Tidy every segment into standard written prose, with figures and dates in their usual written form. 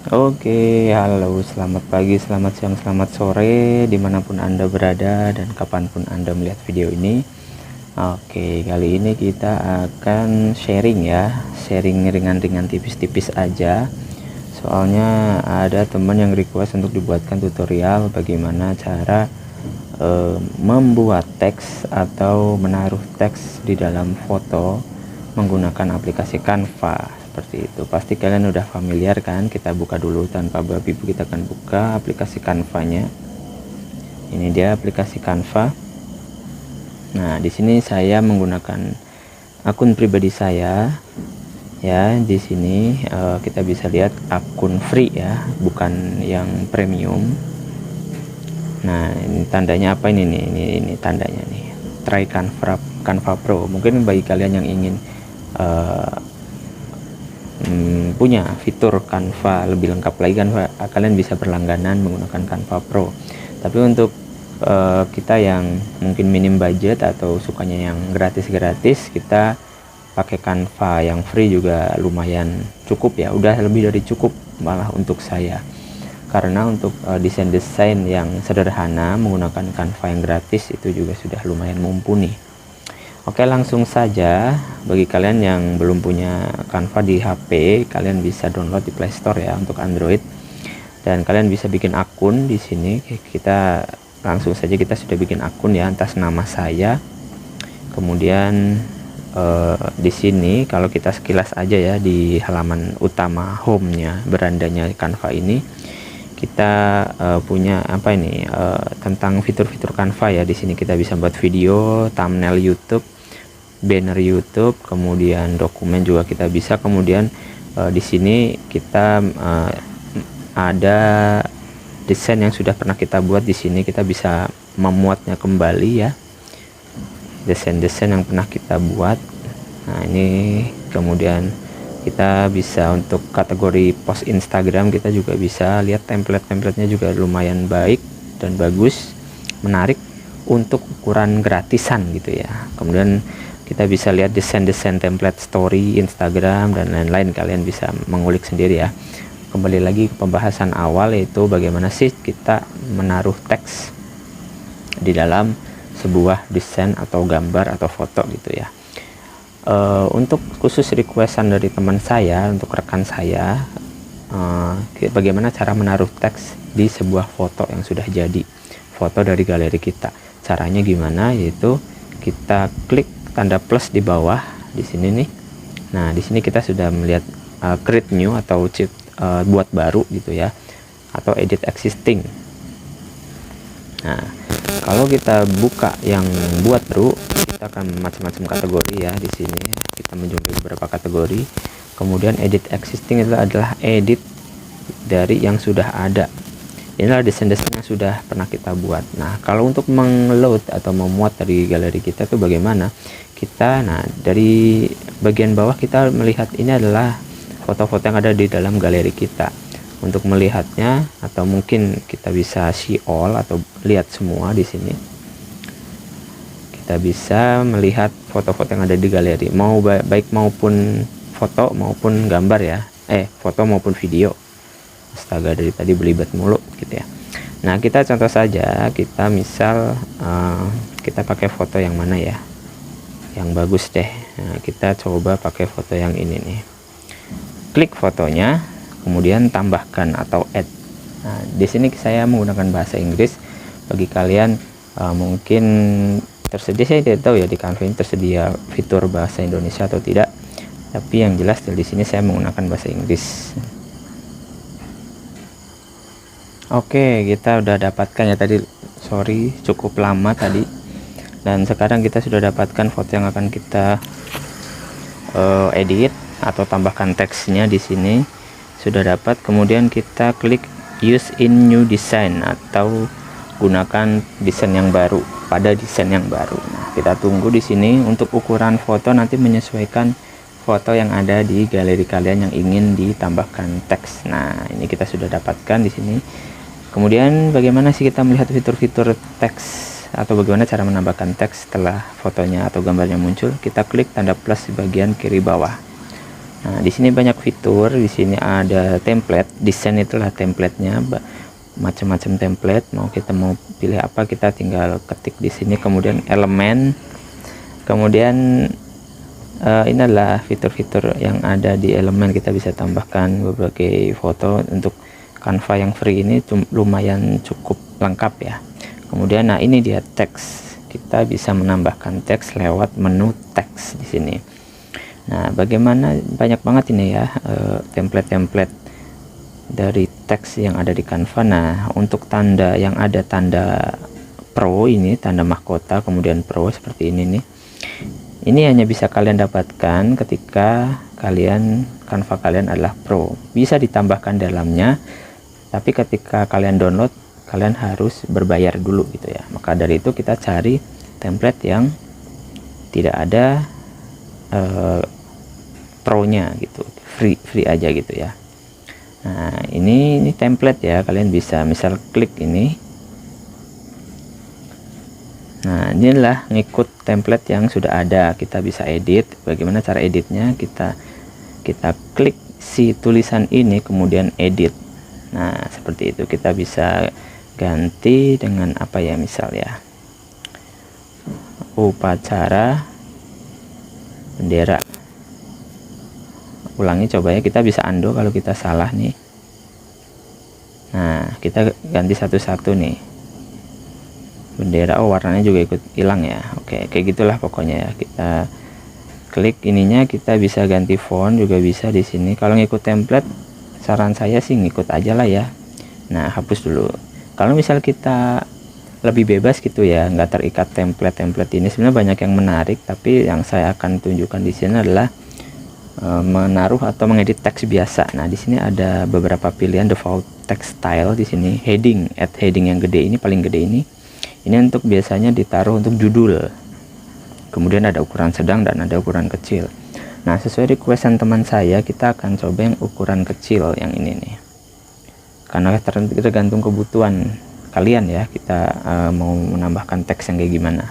Oke, halo, selamat pagi, selamat siang, selamat sore, dimanapun Anda berada dan kapanpun Anda melihat video ini. Oke, kali ini kita akan sharing ya, sharing ringan-ringan tipis-tipis aja. Soalnya ada teman yang request untuk dibuatkan tutorial bagaimana cara membuat teks atau menaruh teks di dalam foto menggunakan aplikasi Canva. Seperti itu, pasti kalian udah familiar kan. Kita buka dulu tanpa babi bu, kita akan buka aplikasi Canva-nya. Ini dia aplikasi Canva. Nah, di sini saya menggunakan akun pribadi saya ya. Di sini kita bisa lihat akun free ya, bukan yang premium. Nah, ini tandanya apa ini nih, ini tandanya nih, try Canva Pro. Mungkin bagi kalian yang ingin punya fitur Canva lebih lengkap lagi kan, kalian bisa berlangganan menggunakan Canva Pro. Tapi untuk kita yang mungkin minim budget atau sukanya yang gratis-gratis, kita pakai Canva yang free juga lumayan cukup ya, udah lebih dari cukup malah untuk saya. Karena untuk desain-desain yang sederhana menggunakan Canva yang gratis itu juga sudah lumayan mumpuni. Oke, langsung saja. Bagi kalian yang belum punya Canva di HP, kalian bisa download di Play Store ya untuk Android. Dan kalian bisa bikin akun di sini. Kita langsung saja, kita sudah bikin akun ya atas nama saya. Kemudian di sini kalau kita sekilas aja ya, di halaman utama home-nya, berandanya Canva ini, kita punya apa ini, tentang fitur-fitur Canva ya. Di sini kita bisa buat video, thumbnail YouTube, banner YouTube, kemudian dokumen juga kita bisa. Kemudian di sini kita ada desain yang sudah pernah kita buat. Di sini kita bisa memuatnya kembali ya, desain-desain yang pernah kita buat. Nah, ini kemudian kita bisa untuk kategori post Instagram, kita juga bisa lihat template-templatenya juga lumayan baik dan bagus, menarik untuk ukuran gratisan gitu ya. Kemudian kita bisa lihat desain-desain template story Instagram dan lain-lain, kalian bisa mengulik sendiri ya. Kembali lagi ke pembahasan awal, yaitu bagaimana sih kita menaruh teks di dalam sebuah desain atau gambar atau foto gitu ya. Untuk khusus requestan dari teman saya, untuk rekan saya, bagaimana cara menaruh teks di sebuah foto yang sudah jadi, foto dari galeri kita. Caranya gimana? Yaitu kita klik tanda plus di bawah di sini nih. Nah, di sini kita sudah melihat create new atau buat baru gitu ya, atau edit existing. Nah, kalau kita buka yang buat baru, kita akan macam-macam kategori ya. Di sini kita menjumpai beberapa kategori. Kemudian edit existing itu adalah edit dari yang sudah ada. Inilah desain-desain yang sudah pernah kita buat. Nah, kalau untuk mengload atau memuat dari galeri kita tuh bagaimana? Nah, dari bagian bawah kita melihat ini adalah foto-foto yang ada di dalam galeri kita. Untuk melihatnya, atau mungkin kita bisa see all atau lihat semua di sini. Kita bisa melihat foto-foto yang ada di galeri, mau baik maupun foto maupun gambar ya. Foto maupun video. Astaga, dari tadi belibet mulu gitu ya. Nah, kita contoh saja, kita misal kita pakai foto yang mana ya, yang bagus deh. Nah, kita coba pakai foto yang ini nih. Klik fotonya, kemudian tambahkan atau add. Nah, di sini saya menggunakan bahasa Inggris. Bagi kalian mungkin tersedia, saya tidak tahu ya di Canva ini tersedia fitur bahasa Indonesia atau tidak, tapi yang jelas di sini saya menggunakan bahasa Inggris. Oke, kita udah dapatkan ya tadi, sorry cukup lama tadi. Dan sekarang kita sudah dapatkan foto yang akan kita edit atau tambahkan teksnya. Di sini sudah dapat. Kemudian kita klik use in new design atau gunakan desain yang baru pada desain yang baru. Nah, kita tunggu di sini. Untuk ukuran foto nanti menyesuaikan foto yang ada di galeri kalian yang ingin ditambahkan teks. Nah, ini kita sudah dapatkan di sini. Kemudian bagaimana sih kita melihat fitur-fitur teks atau bagaimana cara menambahkan teks setelah fotonya atau gambarnya muncul? Kita klik tanda plus di bagian kiri bawah. Nah, di sini banyak fitur. Di sini ada template, desain itulah templatenya, macam-macam template. Kita mau pilih apa, kita tinggal ketik di sini. Kemudian elemen, kemudian ini adalah fitur-fitur yang ada di elemen. Kita bisa tambahkan berbagai foto. Untuk Canva yang free ini lumayan cukup lengkap ya. Kemudian nah ini dia teks, kita bisa menambahkan teks lewat menu teks di sini. Nah, bagaimana, banyak banget ini ya template-template dari teks yang ada di Canva. Nah, untuk tanda yang ada tanda pro ini, tanda mahkota kemudian pro seperti ini nih, ini hanya bisa kalian dapatkan ketika Canva kalian adalah pro. Bisa ditambahkan dalamnya, tapi ketika kalian download kalian harus berbayar dulu gitu ya. Maka dari itu kita cari template yang tidak ada pro-nya gitu, free aja gitu ya. Nah, ini template ya, kalian bisa misal klik ini. Nah, inilah ngikut template yang sudah ada. Kita bisa edit. Bagaimana cara editnya? Kita klik si tulisan ini kemudian edit. Nah, seperti itu. Kita bisa ganti dengan apa ya, misal ya, upacara bendera. Ulangi coba ya, kita bisa undo kalau kita salah nih. Nah, kita ganti satu-satu nih. Bendera, oh warnanya juga ikut hilang ya. Oke, kayak gitulah pokoknya ya. Kita klik ininya, kita bisa ganti font juga bisa di sini. Kalau ngikut template, saran saya sih ngikut aja lah ya. Nah, hapus dulu. Kalau misal kita lebih bebas gitu ya, nggak terikat template ini, sebenarnya banyak yang menarik, tapi yang saya akan tunjukkan di sini adalah menaruh atau mengedit teks biasa. Nah, di sini ada beberapa pilihan default text style. Di sini heading, add heading yang gede ini, paling gede ini untuk biasanya ditaruh untuk judul. Kemudian ada ukuran sedang dan ada ukuran kecil. Nah, sesuai requestan teman saya, kita akan coba yang ukuran kecil yang ini nih, karena tergantung kebutuhan kalian ya, kita mau menambahkan teks yang kayak gimana.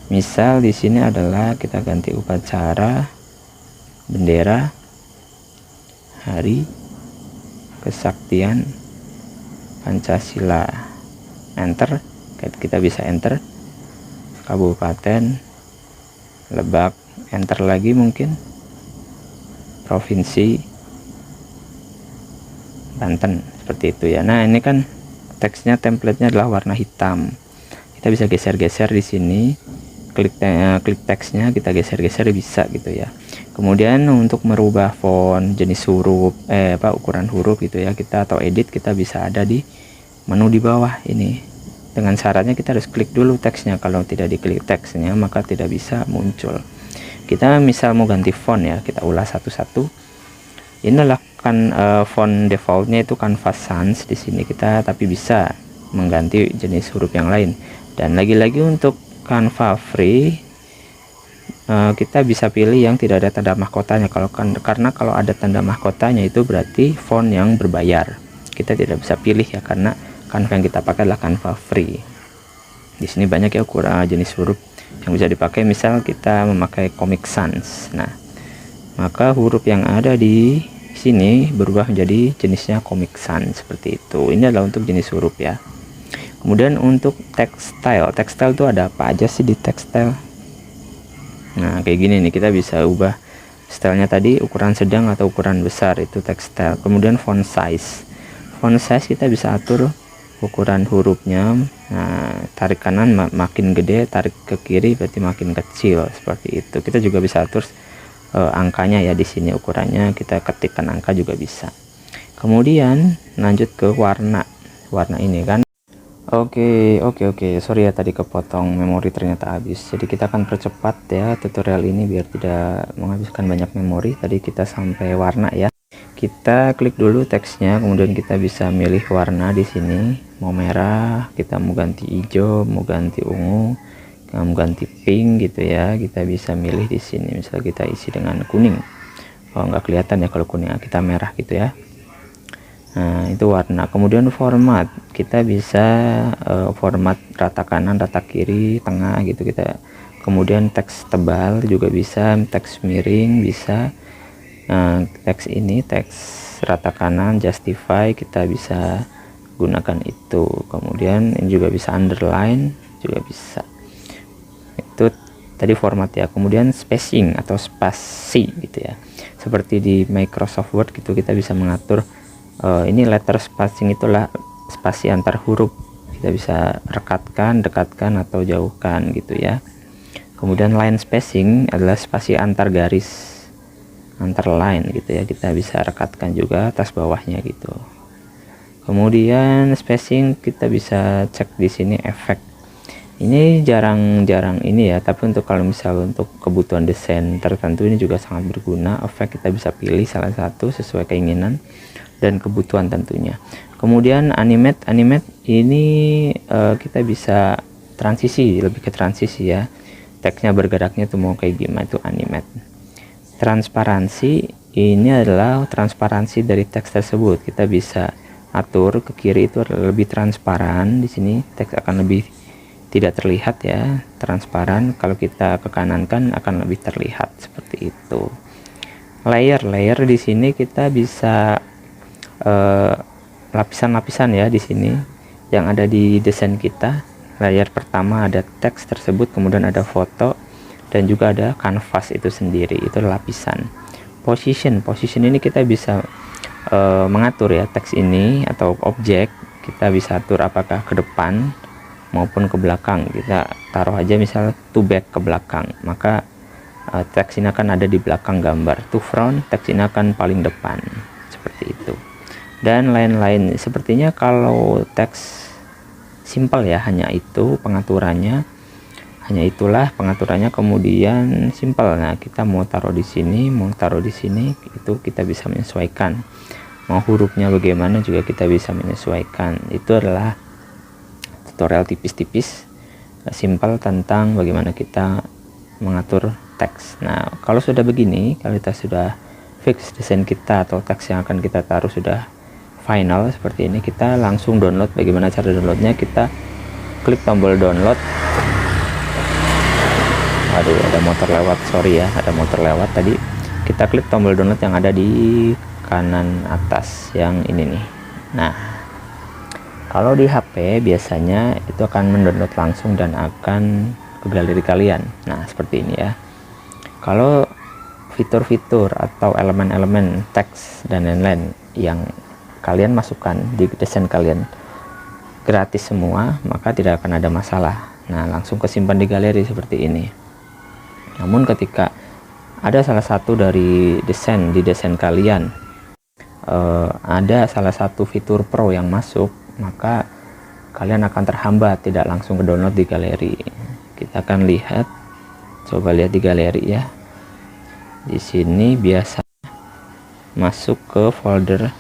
Misal di sini adalah kita ganti upacara bendera hari kesaktian Pancasila, enter. Kita bisa enter. Kabupaten Lebak, enter lagi, mungkin provinsi Banten, seperti itu ya. Nah, ini kan teksnya, templatenya adalah warna hitam. Kita bisa geser-geser di sini, klik teksnya, kita geser-geser bisa gitu ya. Kemudian untuk merubah font, jenis huruf, ukuran huruf gitu ya, kita atau edit, kita bisa ada di menu di bawah ini. Dengan syaratnya kita harus klik dulu teksnya. Kalau tidak diklik teksnya maka tidak bisa muncul. Kita misal mau ganti font ya, kita ulas satu-satu. Inilah kan font defaultnya itu Canva Sans di sini kita, tapi bisa mengganti jenis huruf yang lain. Dan lagi-lagi untuk Canva free, kita bisa pilih yang tidak ada tanda mahkotanya. Karena kalau ada tanda mahkotanya itu berarti font yang berbayar. Kita tidak bisa pilih ya, karena Canva yang kita pakai adalah Canva free. Di sini banyak ya ukuran jenis huruf yang bisa dipakai. Misal kita memakai Comic Sans, nah maka huruf yang ada di sini berubah menjadi jenisnya Comic Sans, seperti itu. Ini adalah untuk jenis huruf ya. Kemudian untuk tekstil itu ada apa aja sih di tekstil? Nah, kayak gini nih, kita bisa ubah stylenya tadi, ukuran sedang atau ukuran besar, itu tekstil. Kemudian font size kita bisa atur ukuran hurufnya. Nah, tarik kanan makin gede, tarik ke kiri berarti makin kecil, seperti itu. Kita juga bisa atur angkanya ya, di sini ukurannya kita ketikkan angka juga bisa. Kemudian lanjut ke warna ini kan. Oke, sorry ya tadi kepotong, memori ternyata habis. Jadi kita akan percepat ya tutorial ini biar tidak menghabiskan banyak memori. Tadi kita sampai warna ya. Kita klik dulu teksnya, kemudian kita bisa milih warna di sini. Mau merah, kita mau ganti hijau, mau ganti ungu, mau ganti pink gitu ya. Kita bisa milih di sini. Misal kita isi dengan kuning. Oh, nggak kelihatan ya kalau kuning, kita merah gitu ya. Nah, itu warna. Kemudian format, kita bisa format rata kanan, rata kiri, tengah gitu kita. Kemudian teks tebal juga bisa, teks miring bisa, Nah, teks ini, teks rata kanan, justify, kita bisa gunakan itu. Kemudian ini juga bisa underline, juga bisa. Itu tadi format ya. Kemudian spacing atau spasi gitu ya, seperti di Microsoft Word gitu, kita bisa mengatur ini letter spacing, itulah spasi antar huruf, kita bisa rekatkan, dekatkan, atau jauhkan gitu ya. Kemudian line spacing adalah spasi antar garis, antar line gitu ya, kita bisa rekatkan juga atas bawahnya gitu. Kemudian spacing kita bisa cek di sini efek. Ini jarang-jarang ini ya, tapi untuk kalau misal untuk kebutuhan desain tertentu ini juga sangat berguna. Efek kita bisa pilih salah satu sesuai keinginan dan kebutuhan tentunya. Kemudian animate ini kita bisa transisi, lebih ke transisi ya, teksnya bergeraknya tuh mau kayak gimana, itu animate. Transparansi ini adalah transparansi dari teks tersebut, kita bisa atur ke kiri itu lebih transparan, di sini teks akan lebih tidak terlihat ya, transparan. Kalau kita ke kanan kan akan lebih terlihat seperti itu. Layer di sini kita bisa lapisan-lapisan ya, di sini yang ada di desain kita. Layer pertama ada teks tersebut, kemudian ada foto, dan juga ada kanvas itu sendiri, itu lapisan. Position ini kita bisa mengatur ya teks ini atau objek, kita bisa atur apakah ke depan maupun ke belakang. Kita taruh aja misal to back, ke belakang, maka teks ini akan ada di belakang gambar. To front, teks ini akan paling depan, seperti itu. Dan lain-lain. Sepertinya kalau teks simple ya, hanya itu pengaturannya, hanya itulah pengaturannya. Kemudian simple. Nah, kita mau taruh di sini, mau taruh di sini, itu kita bisa menyesuaikan. Mau hurufnya bagaimana juga kita bisa menyesuaikan. Itu adalah tutorial tipis-tipis simple tentang bagaimana kita mengatur teks. Nah, kalau sudah begini, kalau kita sudah fix desain kita atau teks yang akan kita taruh sudah final seperti ini, kita langsung download. Bagaimana cara downloadnya? Kita klik tombol download. Aduh, ada motor lewat, sorry ya, ada motor lewat tadi. Kita klik tombol download yang ada di kanan atas, yang ini nih. Nah, kalau di HP biasanya itu akan mendownload langsung dan akan ke galeri kalian. Nah, seperti ini ya. Kalau fitur-fitur atau elemen-elemen teks dan lain-lain yang kalian masukkan di desain kalian gratis semua, maka tidak akan ada masalah. Nah, langsung kesimpan di galeri seperti ini. Namun ketika ada salah satu dari desain di desain kalian, ada salah satu fitur pro yang masuk, maka kalian akan terhambat, tidak langsung ke download di galeri. Kita akan lihat, coba lihat di galeri ya. Di sini biasa masuk ke folder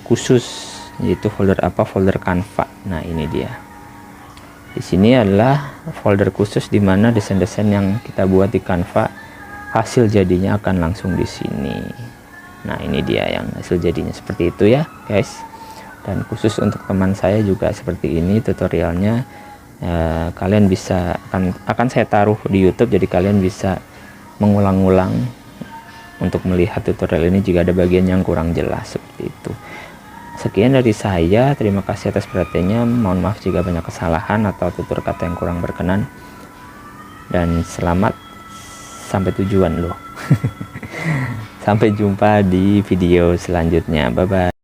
khusus, yaitu folder apa? Folder Canva. Nah, ini dia. Di sini adalah folder khusus di mana desain-desain yang kita buat di Canva hasil jadinya akan langsung di sini. Nah, ini dia yang hasil jadinya seperti itu ya, guys. Dan khusus untuk teman saya juga seperti ini tutorialnya. Kalian bisa akan saya taruh di YouTube, jadi kalian bisa mengulang-ulang untuk melihat tutorial ini jika ada bagian yang kurang jelas seperti itu. Sekian dari saya, terima kasih atas perhatiannya. Mohon maaf jika banyak kesalahan atau tutur kata yang kurang berkenan, dan selamat sampai tujuan loh. Sampai jumpa di video selanjutnya, bye bye.